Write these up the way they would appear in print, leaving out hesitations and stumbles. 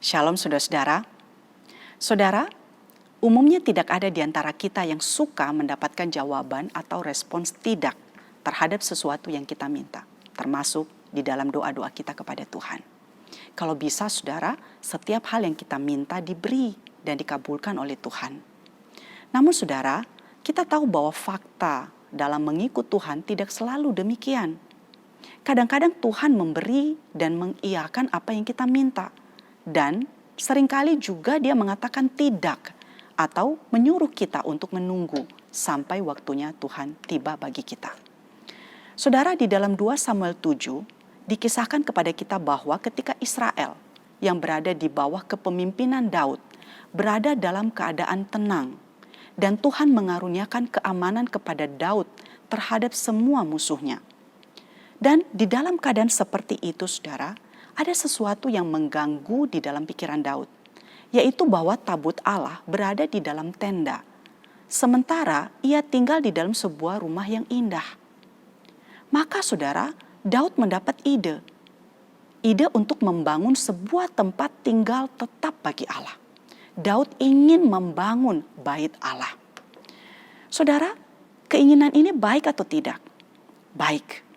Shalom saudara-saudara. Saudara, umumnya tidak ada di antara kita yang suka mendapatkan jawaban atau respons tidak terhadap sesuatu yang kita minta, termasuk di dalam doa-doa kita kepada Tuhan. Kalau bisa saudara, setiap hal yang kita minta diberi dan dikabulkan oleh Tuhan. Namun saudara, kita tahu bahwa fakta dalam mengikut Tuhan tidak selalu demikian. Kadang-kadang Tuhan memberi dan mengiyakan apa yang kita minta. Dan seringkali juga dia mengatakan tidak atau menyuruh kita untuk menunggu sampai waktunya Tuhan tiba bagi kita. Saudara, di dalam 2 Samuel 7 dikisahkan kepada kita bahwa ketika Israel yang berada di bawah kepemimpinan Daud berada dalam keadaan tenang dan Tuhan mengaruniakan keamanan kepada Daud terhadap semua musuhnya. Dan di dalam keadaan seperti itu saudara, ada sesuatu yang mengganggu di dalam pikiran Daud, yaitu bahwa tabut Allah berada di dalam tenda, sementara ia tinggal di dalam sebuah rumah yang indah. Maka saudara, Daud mendapat ide untuk membangun sebuah tempat tinggal tetap bagi Allah. Daud ingin membangun bait Allah. Saudara, keinginan ini baik atau tidak? Baik.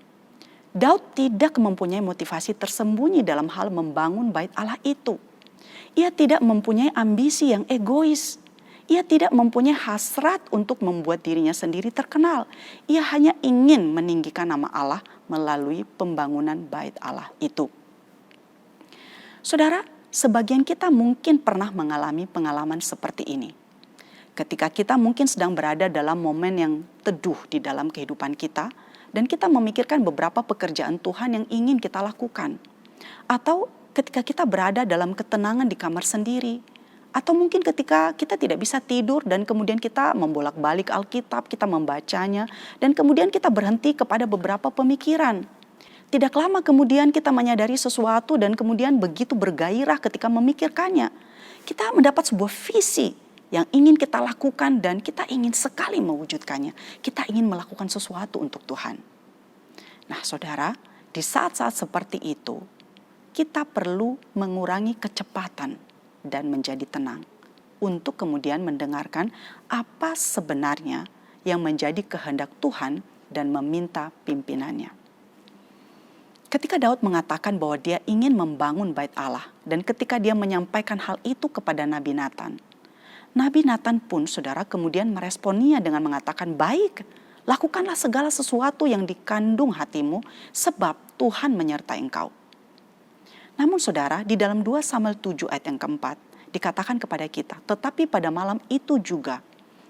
Daud tidak mempunyai motivasi tersembunyi dalam hal membangun bait Allah itu. Ia tidak mempunyai ambisi yang egois. Ia tidak mempunyai hasrat untuk membuat dirinya sendiri terkenal. Ia hanya ingin meninggikan nama Allah melalui pembangunan bait Allah itu. Saudara, sebagian kita mungkin pernah mengalami pengalaman seperti ini. Ketika kita mungkin sedang berada dalam momen yang teduh di dalam kehidupan kita, dan kita memikirkan beberapa pekerjaan Tuhan yang ingin kita lakukan. Atau ketika kita berada dalam ketenangan di kamar sendiri. Atau mungkin ketika kita tidak bisa tidur dan kemudian kita membolak-balik Alkitab, kita membacanya. Dan kemudian kita berhenti kepada beberapa pemikiran. Tidak lama kemudian kita menyadari sesuatu dan kemudian begitu bergairah ketika memikirkannya. Kita mendapat sebuah visi yang ingin kita lakukan dan kita ingin sekali mewujudkannya. Kita ingin melakukan sesuatu untuk Tuhan. Nah saudara, di saat-saat seperti itu, kita perlu mengurangi kecepatan dan menjadi tenang. Untuk kemudian mendengarkan apa sebenarnya yang menjadi kehendak Tuhan dan meminta pimpinannya. Ketika Daud mengatakan bahwa dia ingin membangun bait Allah dan ketika dia menyampaikan hal itu kepada Nabi Nathan, Nabi Nathan pun saudara kemudian meresponnya dengan mengatakan, baik, lakukanlah segala sesuatu yang dikandung hatimu sebab Tuhan menyertai engkau. Namun saudara, di dalam 2 Samuel 7 ayat yang keempat dikatakan kepada kita, tetapi pada malam itu juga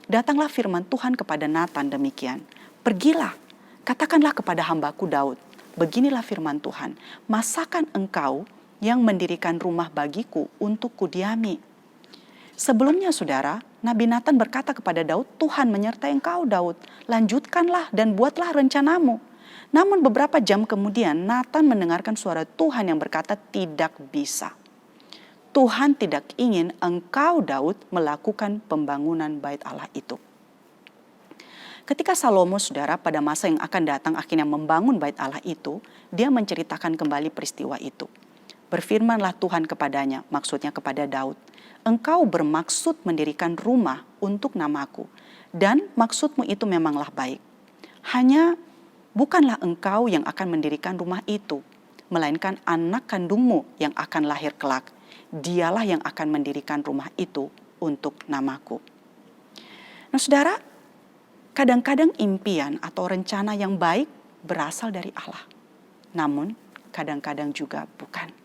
datanglah firman Tuhan kepada Nathan demikian, pergilah, katakanlah kepada hambaku Daud, beginilah firman Tuhan, masakan engkau yang mendirikan rumah bagiku untuk kudiami. Sebelumnya saudara, Nabi Nathan berkata kepada Daud, Tuhan menyertai engkau Daud, lanjutkanlah dan buatlah rencanamu. Namun beberapa jam kemudian Nathan mendengarkan suara Tuhan yang berkata tidak bisa. Tuhan tidak ingin engkau Daud melakukan pembangunan bait Allah itu. Ketika Salomo saudara pada masa yang akan datang akhirnya membangun bait Allah itu, dia menceritakan kembali peristiwa itu. Berfirmanlah Tuhan kepadanya, maksudnya kepada Daud, engkau bermaksud mendirikan rumah untuk namaku, dan maksudmu itu memanglah baik. Hanya bukanlah engkau yang akan mendirikan rumah itu, melainkan anak kandungmu yang akan lahir kelak. Dialah yang akan mendirikan rumah itu untuk namaku. Nah saudara, kadang-kadang impian atau rencana yang baik berasal dari Allah. Namun kadang-kadang juga bukan.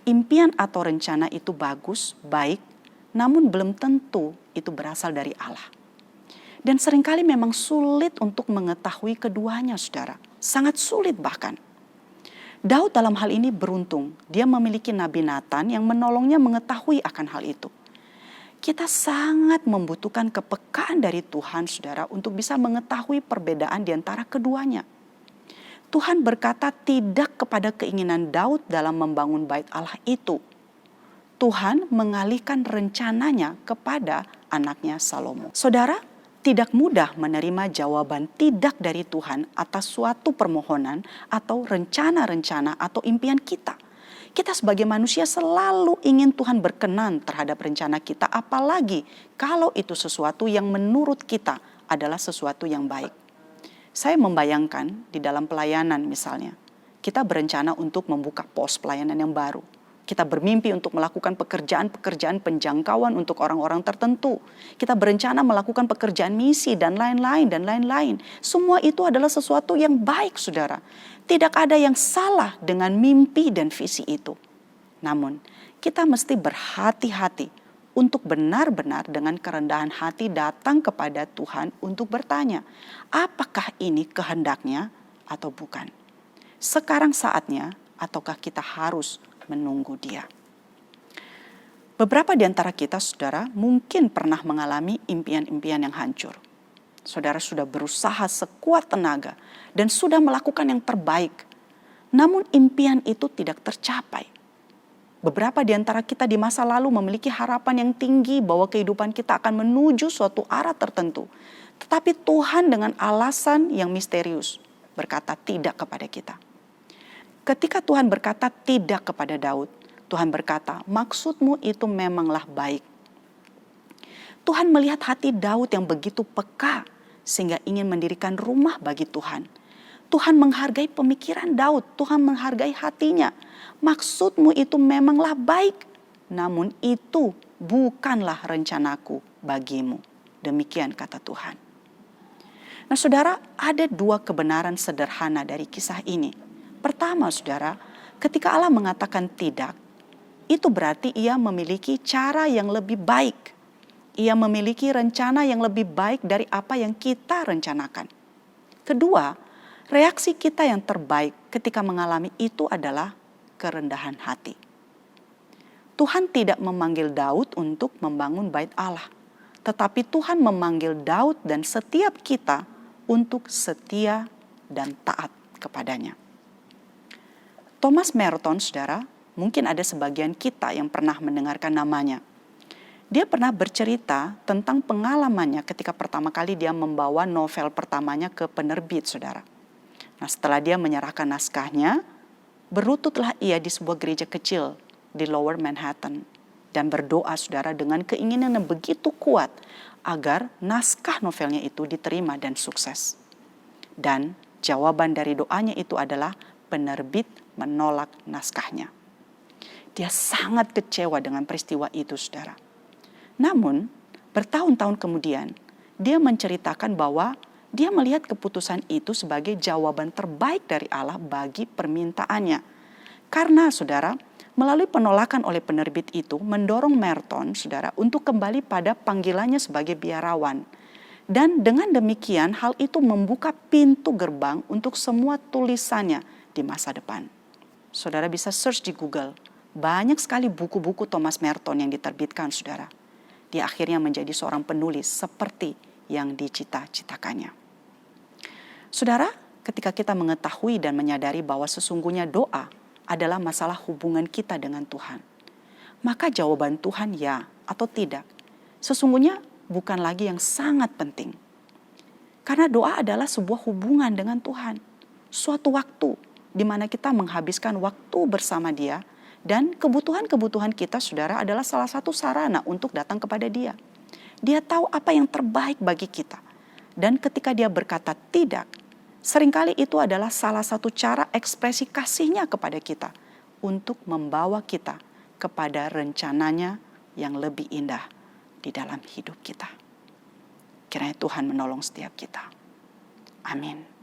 Impian atau rencana itu bagus, baik, namun belum tentu itu berasal dari Allah. Dan seringkali memang sulit untuk mengetahui keduanya saudara. Sangat sulit bahkan. Daud dalam hal ini beruntung. Dia memiliki Nabi Nathan yang menolongnya mengetahui akan hal itu. Kita sangat membutuhkan kepekaan dari Tuhan saudara untuk bisa mengetahui perbedaan di antara keduanya. Tuhan berkata tidak kepada keinginan Daud dalam membangun bait Allah itu. Tuhan mengalihkan rencananya kepada anaknya Salomo. Saudara, tidak mudah menerima jawaban tidak dari Tuhan atas suatu permohonan atau rencana-rencana atau impian kita. Kita sebagai manusia selalu ingin Tuhan berkenan terhadap rencana kita, apalagi kalau itu sesuatu yang menurut kita adalah sesuatu yang baik. Saya membayangkan di dalam pelayanan misalnya, kita berencana untuk membuka pos pelayanan yang baru. Kita bermimpi untuk melakukan pekerjaan-pekerjaan penjangkauan untuk orang-orang tertentu. Kita berencana melakukan pekerjaan misi dan lain-lain dan lain-lain. Semua itu adalah sesuatu yang baik, saudara. Tidak ada yang salah dengan mimpi dan visi itu. Namun, kita mesti berhati-hati untuk benar-benar dengan kerendahan hati datang kepada Tuhan untuk bertanya, apakah ini kehendaknya atau bukan? Sekarang saatnya ataukah kita harus menunggu Dia? Beberapa di antara kita, saudara, mungkin pernah mengalami impian-impian yang hancur. Saudara sudah berusaha sekuat tenaga dan sudah melakukan yang terbaik. Namun impian itu tidak tercapai. Beberapa di antara kita di masa lalu memiliki harapan yang tinggi bahwa kehidupan kita akan menuju suatu arah tertentu. Tetapi Tuhan dengan alasan yang misterius berkata tidak kepada kita. Ketika Tuhan berkata tidak kepada Daud, Tuhan berkata, maksudmu itu memanglah baik. Tuhan melihat hati Daud yang begitu peka sehingga ingin mendirikan rumah bagi Tuhan. Tuhan menghargai pemikiran Daud, Tuhan menghargai hatinya. Maksudmu itu memanglah baik, namun itu bukanlah rencanaku bagimu. Demikian kata Tuhan. Nah, saudara, ada dua kebenaran sederhana dari kisah ini. Pertama, saudara, ketika Allah mengatakan tidak, itu berarti Ia memiliki cara yang lebih baik. Ia memiliki rencana yang lebih baik dari apa yang kita rencanakan. Kedua, reaksi kita yang terbaik ketika mengalami itu adalah kerendahan hati. Tuhan tidak memanggil Daud untuk membangun bait Allah, tetapi Tuhan memanggil Daud dan setiap kita untuk setia dan taat kepadanya. Thomas Merton, saudara, mungkin ada sebagian kita yang pernah mendengarkan namanya. Dia pernah bercerita tentang pengalamannya ketika pertama kali dia membawa novel pertamanya ke penerbit, saudara. Nah, setelah dia menyerahkan naskahnya, berlututlah ia di sebuah gereja kecil di Lower Manhattan dan berdoa, saudara, dengan keinginan yang begitu kuat agar naskah novelnya itu diterima dan sukses. Dan jawaban dari doanya itu adalah penerbit menolak naskahnya. Dia sangat kecewa dengan peristiwa itu, saudara. Namun, bertahun-tahun kemudian, dia menceritakan bahwa dia melihat keputusan itu sebagai jawaban terbaik dari Allah bagi permintaannya. Karena, saudara, melalui penolakan oleh penerbit itu mendorong Merton, saudara, untuk kembali pada panggilannya sebagai biarawan. Dan dengan demikian, hal itu membuka pintu gerbang untuk semua tulisannya di masa depan. Saudara bisa search di Google. Banyak sekali buku-buku Thomas Merton yang diterbitkan, saudara. Dia akhirnya menjadi seorang penulis seperti yang dicita-citakannya. Saudara, ketika kita mengetahui dan menyadari bahwa sesungguhnya doa adalah masalah hubungan kita dengan Tuhan, maka jawaban Tuhan ya atau tidak sesungguhnya bukan lagi yang sangat penting. Karena doa adalah sebuah hubungan dengan Tuhan. Suatu waktu di mana kita menghabiskan waktu bersama Dia, dan kebutuhan-kebutuhan kita, saudara, adalah salah satu sarana untuk datang kepada Dia. Dia tahu apa yang terbaik bagi kita. Dan ketika Dia berkata tidak, seringkali itu adalah salah satu cara ekspresi kasih-Nya kepada kita untuk membawa kita kepada rencananya yang lebih indah di dalam hidup kita. Kiranya Tuhan menolong setiap kita. Amin.